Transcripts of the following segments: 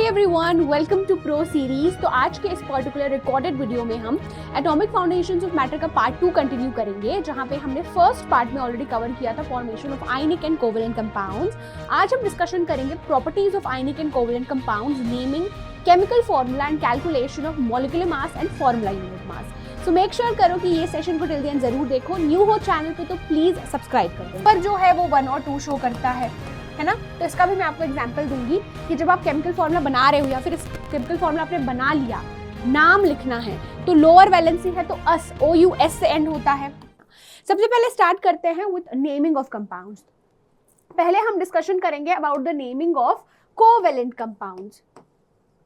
Everyone, welcome to pro series. तो आज के इस पर्टिकुलर रिकॉर्डेड वीडियो में हम एटॉमिक फाउंडेशंस ऑफ मैटर का पार्ट 2 कंटिन्यू करेंगे, जहां पे हमने फर्स्ट पार्ट में ऑलरेडी कवर किया था formation of ionic and covalent compounds. आज हम डिस्कशन करेंगे properties of ionic and covalent compounds, naming, chemical formula and calculation of molecular mass and formula unit mass. So make sure करो कि ये session को till the end जरूर देखो। New हो चैनल पे तो प्लीज सब्सक्राइब कर दो। पर जो है वो 1 और 2 शो करता है ना, तो इसका भी मैं आपको एग्जांपल दूंगी कि जब आप केमिकल फॉर्मूला बना रहे हो या फिर इस केमिकल फॉर्मूला आपने बना लिया, नाम लिखना है तो लोअर वैलेंसी है तो अस, OUS से एंड होता है। सबसे पहले स्टार्ट करते हैं विद नेमिंग ऑफ कंपाउंड्स। पहले हम डिस्कशन करेंगे about the naming of covalent compounds.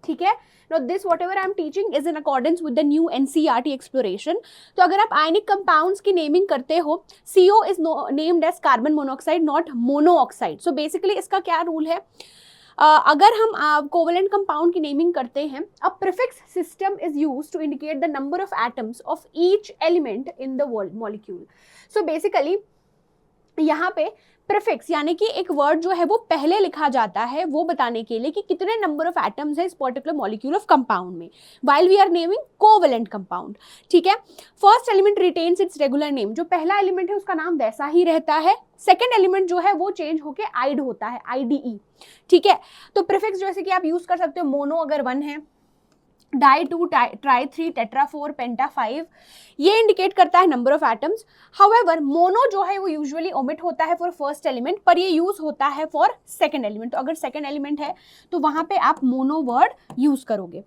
ठीक है, now this whatever I am teaching is in accordance with the new NCERT exploration। तो अगर आप आयनिक कंपाउंड्स की नेमिंग करते हो, CO is named as carbon monoxide not monoxide. So basically इसका क्या रूल है, अगर हम कोवेलेंट कंपाउंड की नेमिंग करते हैं, a prefix system is used to indicate the number of atoms of each element in the molecule. So basically यहाँ पे प्रीफिक्स यानी कि एक वर्ड जो है वो पहले लिखा जाता है वो बताने के लिए कि कितने नंबर ऑफ एटम्स है इस पर्टिकुलर मॉलिक्यूल ऑफ कंपाउंड में, while we are naming covalent compound. ठीक है, first element retains its regular name, जो पहला एलिमेंट है उसका नाम वैसा ही रहता है। सेकेंड एलिमेंट जो है वो चेंज होके आइड होता है, IDE। ठीक है, तो प्रीफिक्स जैसे कि आप यूज कर सकते हो, मोनो अगर 1 है, डाई 2, ट्राई 3, टेट्रा 4, पेंटा 5, ये इंडिकेट करता है number of atoms. However mono जो है वो यूजुअली ओमिट होता है फॉर फर्स्ट एलिमेंट, पर ये यूज होता है फॉर सेकंड एलिमेंट। तो अगर सेकंड एलिमेंट है तो वहां पे आप मोनो वर्ड यूज करोगे।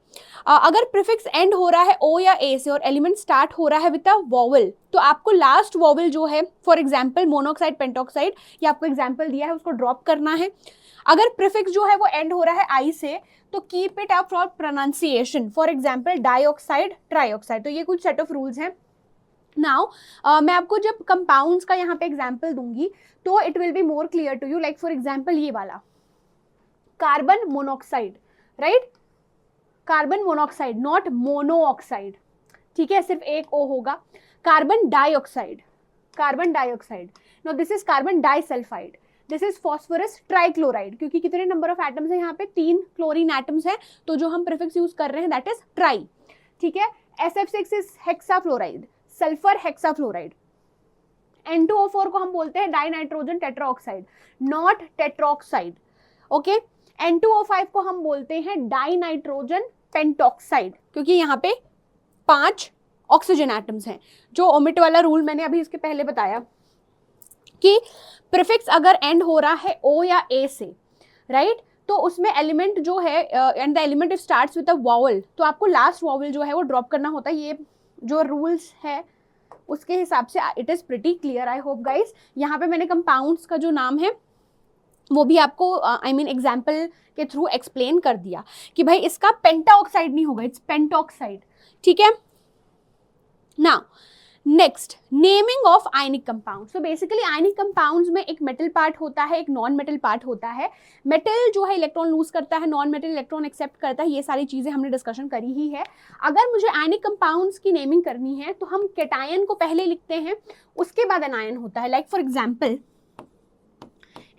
अगर प्रीफिक्स एंड हो रहा है O या A से और एलिमेंट स्टार्ट हो रहा है विद अ वॉवल, तो आपको लास्ट वॉवल जो है, फॉर एग्जाम्पल मोनोऑक्साइड, पेंटॉक्साइड, ये आपको एग्जाम्पल दिया है, उसको ड्रॉप करना है। अगर प्रीफिक्स जो है वो एंड हो रहा है I से, तो keep it up for pronunciation, for example dioxide, trioxide. तो ये कुछ सेट ऑफ रूल्स हैं। नाउ मैं आपको जब कंपाउंड्स का यहाँ पे एग्जाम्पल दूंगी तो it will be more clear to you. Like for example ये वाला carbon monoxide, right, carbon monoxide not monoxide. ठीक है, सिर्फ एक O होगा। Carbon dioxide, carbon dioxide. No this is carbon disulphide, this is phosphorus trichloride, क्योंकि कितने number of atoms है यहाँ पे, 3 क्लोरीन एटम्स है, तो जो हम प्रीफिक्स यूज कर रहे हैं दैट इज ट्राई। ठीक है, SF6 is hexafluoride, sulphur hexafluoride. N2O4 को हम बोलते हैं die nitrogen tetroxide, not tetroxide. Okay, N2O5 को हम बोलते हैं डाई नाइट्रोजन पेंटॉक्साइड, क्योंकि यहाँ पे 5 ऑक्सीजन एटम्स हैं। जो ओमिट वाला रूल मैंने अभी इसके पहले बताया कि प्रीफिक्स अगर एंड हो रहा है O या A से, राइट, तो उसमें एलिमेंट जो है and the element if starts with a vowel, तो आपको लास्ट वॉवल जो है वो ड्रॉप करना होता है। ये जो रूल्स है उसके हिसाब से it is pretty clear, I hope guys. यहाँ पे मैंने कंपाउंड्स का जो नाम है वो भी आपको आई मीन एग्जाम्पल के थ्रू एक्सप्लेन कर दिया कि भाई इसका पेंटाऑक्साइड नहीं होगा, इट्स पेंटॉक्साइड। ठीक है, now next naming of ionic compound. So basically ionic compounds में एक मेटल पार्ट होता है, एक नॉन मेटल पार्ट होता है। मेटल जो है इलेक्ट्रॉन लूज करता है, नॉन मेटल इलेक्ट्रॉन एक्सेप्ट करता है। ये सारी चीजें हमने डिस्कशन करी ही है। अगर मुझे आयनिक कंपाउंड्स की नेमिंग करनी है तो हम केटायन को पहले लिखते हैं, उसके बाद एनायन होता है। लाइक फॉर एग्जाम्पल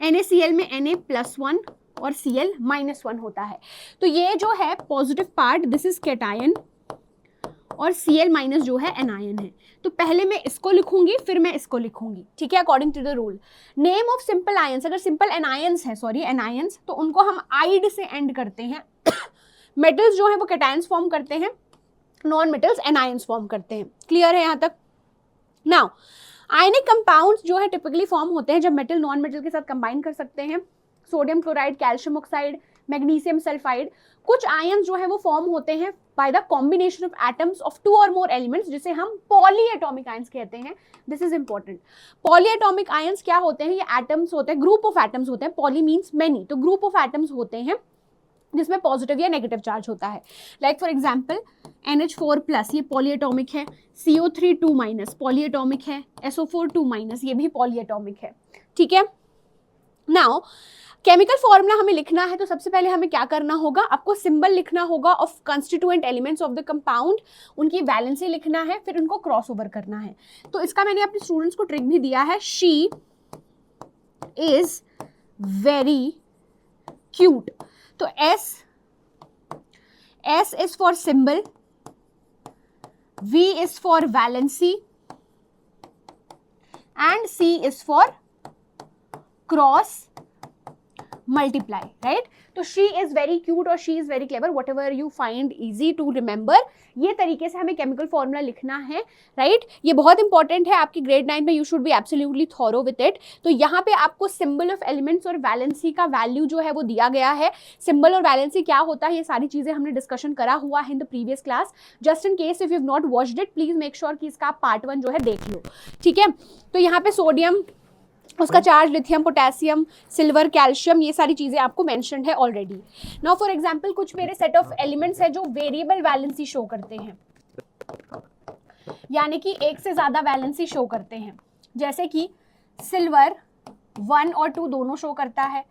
NaCl में Na+1 और Cl-1 होता है। तो ये जो है positive part, this is cation, और Cl- जो है एनायन है। तो पहले मैं इसको लिखूंगी फिर मैं इसको लिखूंगी। ठीक है, according to the rule. Name of simple ions, अगर सिंपल एनायंस है, सॉरी एनायंस, तो उनको हम आइड से एंड करते हैं। मेटल्स जो है वो कैटायंस फॉर्म करते हैं, नॉन मेटल्स एनायंस फॉर्म करते हैं। क्लियर है यहाँ तक? नाउ आयनिक कंपाउंड्स जो है टिपिकली फॉर्म होते हैं जब मेटल नॉन मेटल के साथ कंबाइन कर सकते हैं। Sodium chloride, calcium oxide, magnesium sulphide. कुछ आयंस जो है वो फॉर्म होते हैं by the combination of atoms of 2 और मोर एलिमेंट्स, जिसे हम पॉलीएटॉमिक आयंस कहते हैं। This is important. Polyatomic ions क्या होते हैं? ये एटम्स होते हैं, ग्रुप ऑफ एटम्स होते हैं। पॉली मीन्स मेनी, तो ग्रुप ऑफ एटम्स होते हैं जिसमें पॉजिटिव या नेगेटिव चार्ज होता है। लाइक फॉर एग्जाम्पल NH4+, ये पॉलीएटॉमिक है। CO3 2- पॉलीएटॉमिक है। SO4 2- ये भी पॉलीएटॉमिक है। ठीक है, नाउ केमिकल फॉर्मूला हमें लिखना है, तो सबसे पहले हमें क्या करना होगा, आपको सिंबल लिखना होगा of constituent elements of the compound, उनकी वैलेंसी लिखना है, फिर उनको क्रॉस ओवर करना है। तो इसका मैंने अपने स्टूडेंट्स को ट्रिक भी दिया है, शी इज वेरी क्यूट। तो S S is for symbol, V is for valency, and C is for cross multiply, right? तो she is very cute और she is very clever, whatever you find easy to remember, ये तरीके से हमें chemical formula लिखना है, right? ये बहुत इंपॉर्टेंट है आपकी ग्रेड 9 में, you should be absolutely thorough with it. तो यहाँ पे आपको सिंबल ऑफ एलिमेंट्स और वैलेंसी का वैल्यू जो है वो दिया गया है। सिंबल और वैलेंसी क्या होता है, ये सारी चीजें हमने डिस्कशन करा हुआ है in the previous class. Just in case if you have not watched it, please make sure कि इसका पार्ट 1 जो है देख लो, ठीक है? तो यहाँ पे सोडियम, उसका charge, lithium, potassium, silver, calcium, ये सारी चीजें आपको मेंशन्ड है ऑलरेडी। नाउ फॉर एग्जांपल कुछ मेरे सेट ऑफ एलिमेंट्स है जो वेरिएबल वैलेंसी शो करते हैं, यानी कि एक से ज्यादा वैलेंसी शो करते हैं, जैसे कि सिल्वर 1 और 2 दोनों शो करता है,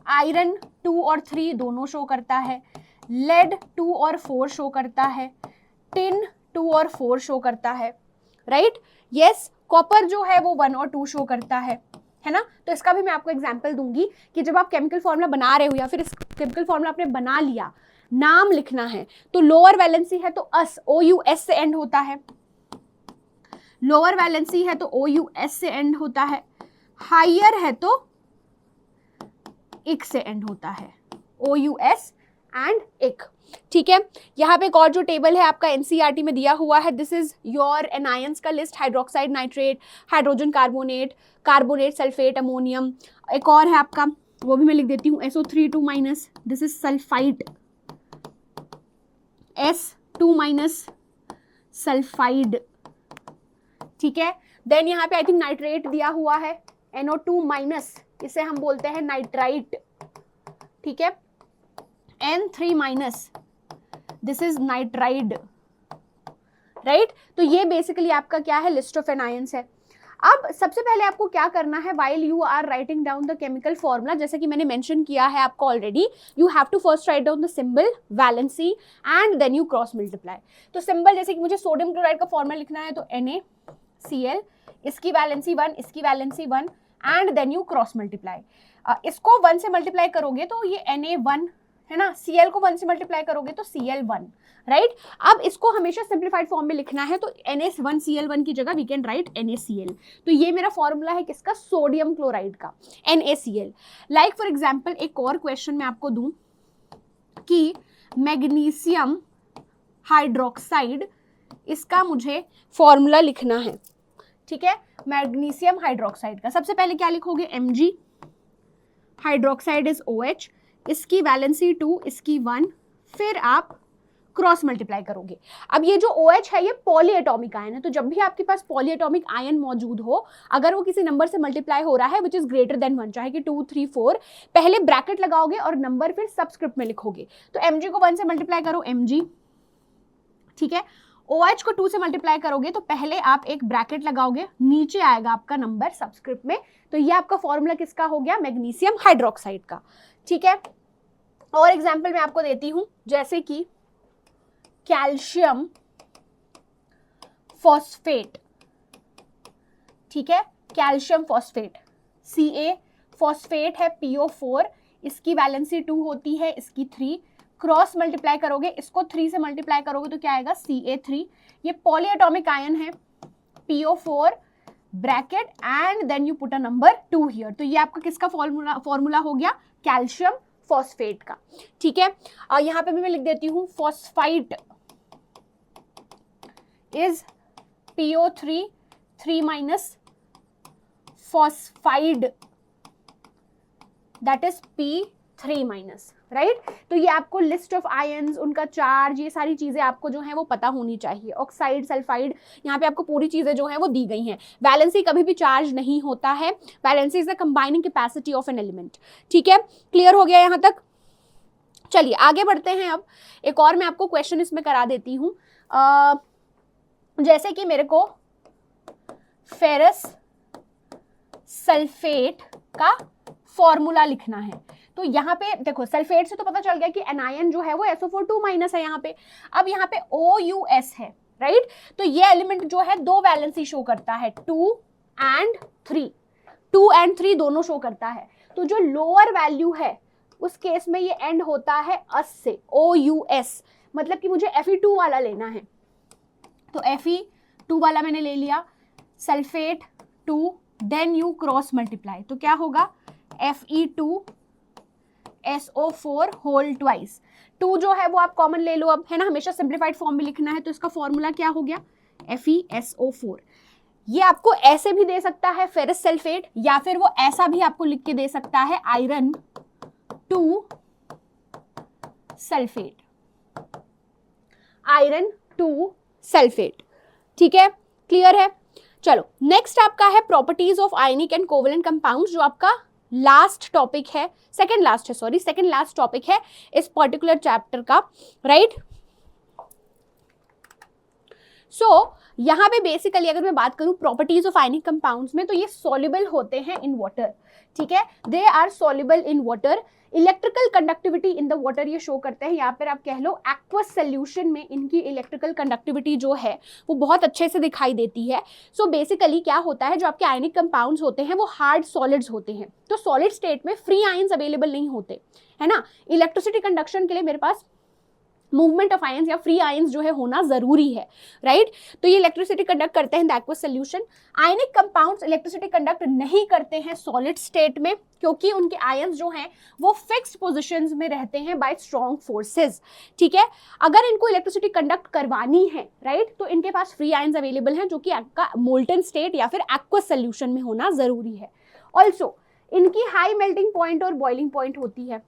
आयरन 2 और 3 दोनों शो करता है, लेड 2 और 4 शो करता है, टिन 2 और 4 शो करता है, राइट? यस, कॉपर जो है वो 1 और 2 शो करता है ना? तो इसका भी मैं आपको एग्जांपल दूंगी कि जब आप केमिकल फॉर्मूला बना रहे हो या फिर इस केमिकल फॉर्मूला आपने बना लिया, नाम लिखना है, तो लोअर वैलेंसी है तो अस, OUS से एंड होता है, लोअर वैलेंसी है तो OUS से एंड होता है, हायर है तो इक से एंड होता है, OUS एंड इक, ठीक है? यहाँ पे एक और जो टेबल है आपका एनसीईआरटी में दिया हुआ है, दिस इज योर एनायंस का list, hydroxide, nitrate, hydrogen carbonate, carbonate, sulphate, ammonium. एक और है आपका, वो भी मैं लिख देती हूँ, SO3 -, this is sulphide, S2 - sulphide, ठीक है? देन यहाँ पे आई थिंक नाइट्रेट दिया हुआ है, NO2 -, इसे हम बोलते हैं नाइट्राइट, ठीक है? N3 - this is nitride, right? तो ये बेसिकली आपका क्या है, लिस्ट ऑफ एनायंस है। अब सबसे पहले आपको क्या करना है, while you are writing down the chemical formula, जैसे कि मैंने मेंशन किया है आपको already, you have to first write down the symbol, valency and then you cross multiply. तो सिंबल, जैसे कि मुझे सोडियम क्लोराइड का फॉर्मूला लिखना है, तो NaCl, इसकी वैलेंसी 1, इसकी valency 1, and then you cross multiply. इसको 1 से मल्टीप्लाई करोगे तो ये Na1 है ना, Cl को 1 से मल्टीप्लाई करोगे तो Cl1, राइट? अब इसको हमेशा सिंप्लीफाइड फॉर्म में लिखना है, तो Na1Cl1 की जगह वी कैन राइट NaCl। तो ये मेरा फॉर्मूला है किसका, सोडियम क्लोराइड का, NaCl। लाइक फॉर एग्जांपल एक और क्वेश्चन मैं आपको दूं कि मैग्नीशियम हाइड्रोक्साइड, इसका मुझे फॉर्मूला लिखना है, ठीक है? मैग्नीशियम हाइड्रोक्साइड का सबसे पहले क्या लिखोगे, Mg, हाइड्रोक्साइड इज OH, इसकी वैलेंसी 2, इसकी 1, फिर आप क्रॉस मल्टीप्लाई करोगे। अब ये जो OH है ये पॉलीएटॉमिक आयन है, तो जब भी आपके पास पॉलीएटॉमिक आयन मौजूद हो, अगर वो किसी नंबर से मल्टीप्लाई हो रहा है विच इज ग्रेटर देन 1, चाहे कि 2, 3, 4, पहले ब्रैकेट लगाओगे और नंबर फिर सबस्क्रिप्ट में लिखोगे। तो Mg को 1 से मल्टीप्लाई करो, Mg, ठीक है? OH को 2 से मल्टीप्लाई करोगे तो पहले आप एक ब्रैकेट लगाओगे, नीचे आएगा आपका नंबर सबस्क्रिप्ट में। तो ये आपका फॉर्मूला किसका हो गया, मैग्नीशियम हाइड्रोक्साइड का, ठीक है? और एग्जांपल मैं आपको देती हूं, जैसे कि कैल्शियम फॉस्फेट, ठीक है? कैल्शियम फॉस्फेट, Ca, फॉस्फेट है PO4, इसकी वैलेंसी 2 होती है, इसकी 3, क्रॉस मल्टीप्लाई करोगे, इसको 3 से मल्टीप्लाई करोगे तो क्या आएगा, Ca3। ये पॉलीएटॉमिक आयन है, PO4 bracket and then you put a number 2 here. तो ये आपका किसका फॉर्मूला हो गया, कैल्शियम फॉस्फेट का, ठीक है? और यहाँ पे भी मैं लिख देती हूँ, phosphite is PO3 3 - phosphide, that is P3-, right? तो ये आपको लिस्ट ऑफ आयंस, उनका चार्ज, ये सारी चीजें आपको जो है वो पता होनी चाहिए। ऑक्साइड, सल्फाइड, यहाँ पे आपको पूरी चीजें जो है वो दी गई हैं। वैलेंसी कभी भी चार्ज नहीं होता है, valency is the combining capacity of an element, ठीक है? क्लियर हो गया यहाँ तक? चलिए आगे बढ़ते हैं। अब एक और मैं आपको क्वेश्चन इसमें करा देती हूँ, जैसे कि मेरे को फेरस सल्फेट का फॉर्मूला लिखना है। तो यहाँ पे देखो, सल्फेट से तो पता चल गया कि एनायन जो है वो SO4 है यहाँ पे। अब यहाँ पे OUS है, राइट? तो ये एलिमेंट जो है 2 वैलेंसी शो करता है, 2 and 3, 2 and 3 दोनों शो करता है। तो जो लोअर वैल्यू है उस केस में ये एंड होता है अस से, OUS, मतलब कि मुझे Fe2 वाला लेना है, तो Fe2 वाला मैंने ले लिया, sulphate 2, then you cross multiply, तो क्या होगा Fe2SO4 होल ट्वाइस। 2 जो है वो आप कॉमन ले लो अब, है ना, हमेशा सिंप्लीफाइड फॉर्म में लिखना है, तो इसका फॉर्मूला क्या हो गया FeSO4। ये आपको ऐसे भी दे सकता है फेरस सल्फेट, या फिर वो ऐसा भी आपको लिख के दे सकता है आयरन 2 सल्फेट, आयरन 2 सल्फेट। ठीक है, क्लियर है। चलो नेक्स्ट आपका है properties of ionic and covalent compounds, जो आपका लास्ट टॉपिक है, सेकंड लास्ट टॉपिक है इस पर्टिकुलर चैप्टर का, राइट। सो यहाँ पे बेसिकली अगर मैं बात करूं प्रॉपर्टीज ऑफ आयनिक कंपाउंड्स में, तो ये सॉल्युबल होते हैं इन वाटर, ठीक है, they are soluble in water. Electrical conductivity in the water ये शो करते हैं, यहाँ पर आप कह लो एक्वस सोल्यूशन में इनकी इलेक्ट्रिकल कंडक्टिविटी जो है वो बहुत अच्छे से दिखाई देती है। सो बेसिकली क्या होता है, जो आपके आयनिक कंपाउंड्स होते हैं वो हार्ड सॉलिड्स होते हैं, तो सॉलिड स्टेट में फ्री आयंस अवेलेबल नहीं होते, है ना। इलेक्ट्रिसिटी कंडक्शन के लिए मेरे पास मूवमेंट ऑफ आयंस या फ्री आयंस जो है होना जरूरी है, राइट। तो ये इलेक्ट्रिसिटी कंडक्ट करते हैं in the aqueous solution. Ionic compounds electricity conduct नहीं करते हैं सॉलिड स्टेट में, क्योंकि उनके आयंस जो हैं वो फिक्स्ड पोजीशंस में रहते हैं बाय स्ट्रॉन्ग फोर्सेस, ठीक है। अगर इनको इलेक्ट्रिसिटी कंडक्ट करवानी है, राइट, तो इनके पास फ्री आयंस अवेलेबल हैं, जो कि आपका मोल्टन स्टेट या फिर एक्वस सॉल्यूशन में होना जरूरी है। ऑल्सो इनकी हाई मेल्टिंग पॉइंट और बॉइलिंग पॉइंट होती है,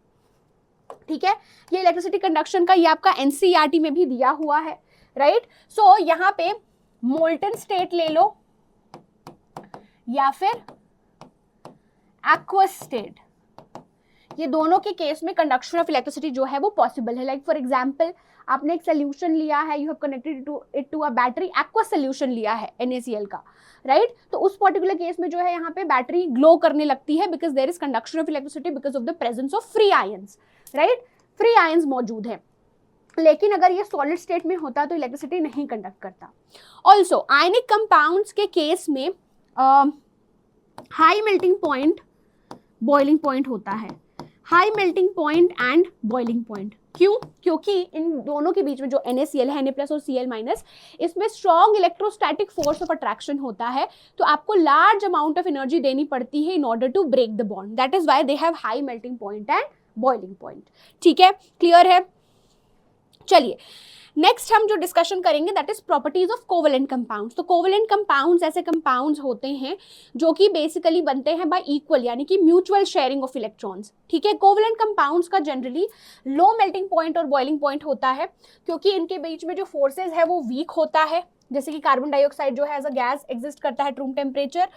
ठीक है। ये इलेक्ट्रिसिटी कंडक्शन का ये आपका एनसीईआरटी में भी दिया हुआ है, राइट। सो यहाँ पे मोल्टन स्टेट ले लो या फिर एक्वस स्टेट, ये दोनों के केस में कंडक्शन ऑफ इलेक्ट्रिसिटी जो है वो पॉसिबल है। लाइक फॉर एग्जांपल आपने एक सोल्यूशन लिया है, you have connected it to a battery, aqueous solution लिया है NaCl का, राइट। तो उस पर्टिकुलर केस में जो है यहाँ पे बैटरी ग्लो करने लगती है, because there is conduction of electricity because of the presence of free ions, right, free ions मौजूद है। लेकिन अगर ये सॉलिड स्टेट में होता तो इलेक्ट्रिसिटी नहीं कंडक्ट करता। ऑल्सो आयनिक कंपाउंड्स के केस में high melting point, boiling point होता है, high melting point and boiling point. क्यों? क्योंकि इन दोनों के बीच में जो NaCl है, Na+ और Cl-, इसमें strong electrostatic force of attraction होता है, तो आपको लार्ज अमाउंट ऑफ एनर्जी देनी पड़ती है in order to break the bond. That is why they have high melting point and boiling point, ठीक है, क्लियर है। चलिए नेक्स्ट हम जो डिस्कशन करेंगे that is properties of covalent compounds. तो कोवेलेंट कंपाउंड्स ऐसे कंपाउंड्स होते हैं जो कि बेसिकली बनते हैं बाय इक्वल, यानी कि म्यूचुअल शेयरिंग ऑफ इलेक्ट्रॉन्स, ठीक है। कोवेलेंट कंपाउंड्स का जनरली लो मेल्टिंग पॉइंट और बॉइलिंग पॉइंट होता है, क्योंकि इनके बीच में जो फोर्सेज है वो वीक होता है। जैसे कि कार्बन डाइऑक्साइड जो है एज अ गैस एग्जिस्ट करता है रूम टेम्परेचर।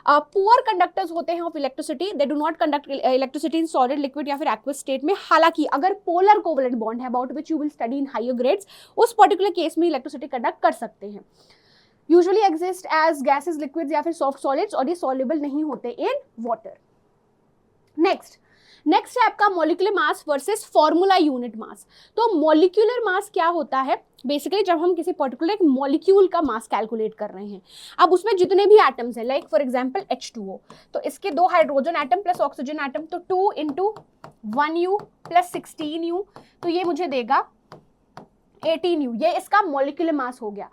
पुअर कंडक्टर्स होते हैं of electricity, they do not conduct electricity in solid, liquid या फिर एक्वस स्टेट में। हालांकि अगर पोलर कोवेलेंट बॉन्ड है about which you will study in higher grades, उस पर्टिकुलर केस में इलेक्ट्रिसिटी कंडक्ट कर सकते हैं। Usually exist as gases, liquids या फिर सॉफ्ट सॉलिड्स, और ये सॉल्युबल नहीं होते इन वाटर। नेक्स्ट है आपका molecular mass versus formula unit मास। तो मॉलिक्यूलर मास क्या होता है, बेसिकली जब हम किसी पर्टिकुलर मॉलिक्यूल का मास कैलकुलेट कर रहे हैं, अब उसमें जितने भी एटम्स हैं, लाइक फॉर एग्जांपल H2O, तो इसके 2 hydrogen atom plus oxygen atom, तो 2 × 1U प्लस 16U, तो ये मुझे देगा 18U, ये इसका मॉलिक्यूलर मास हो गया।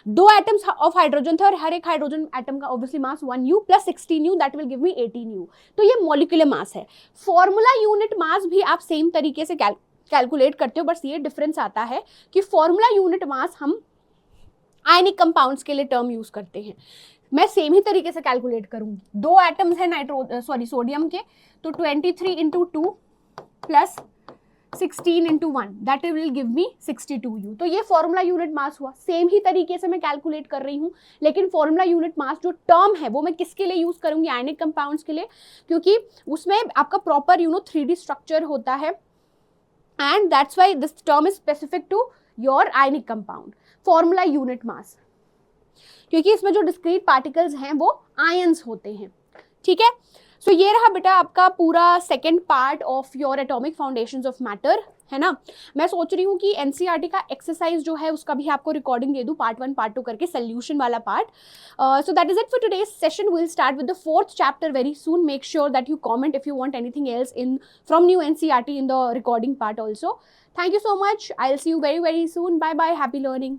2 एटम्स ऑफ हाइड्रोजन थे और हर एक हाइड्रोजन एटम का obviously mass 1U plus 16U, that will give me 18U, तो ये मॉलिक्यूलर मास है। फॉर्मूला यूनिट मास भी आप सेम तरीके से कैलकुलेट करते हो, बस ये डिफरेंस आता है कि फॉर्मूला यूनिट मास हम आयनिक कंपाउंड्स के लिए टर्म यूज करते हैं। मैं सेम ही तरीके से कैलकुलेट करूंगी। 2 एटम्स है सोडियम के, तो 23 × 2 plus 16 × 1, that will give me 62U, तो ये फॉर्मूला यूनिट मास हुआ। सेम ही तरीके से मैं कैलकुलेट कर रही हूँ, लेकिन फॉर्मूला यूनिट मास जो टर्म है वो मैं किसके लिए यूज करूंगी, आयनिक कंपाउंड्स के लिए, क्योंकि उसमें आपका प्रॉपर 3D स्ट्रक्चर होता है, and that's why this term is specific to your ionic compound, formula unit mass, क्योंकि इसमें जो डिस्क्रीट पार्टिकल्स हैं वो आयंस होते हैं, ठीक है। सो ये रहा बेटा आपका पूरा second part of your atomic foundations of matter, है ना। मैं सोच रही हूँ कि NCERT का एक्सरसाइज जो है उसका भी आपको रिकॉर्डिंग दे दूँ, पार्ट 1 पार्ट 2 करके, सोल्यूशन वाला पार्ट। So that is it for today's session. We will start with the 4th chapter very soon. Make sure that you comment if you want anything else in from new NCERT in the recording part also. Thank you so much. I'll see you very, very soon. Bye bye. Happy learning.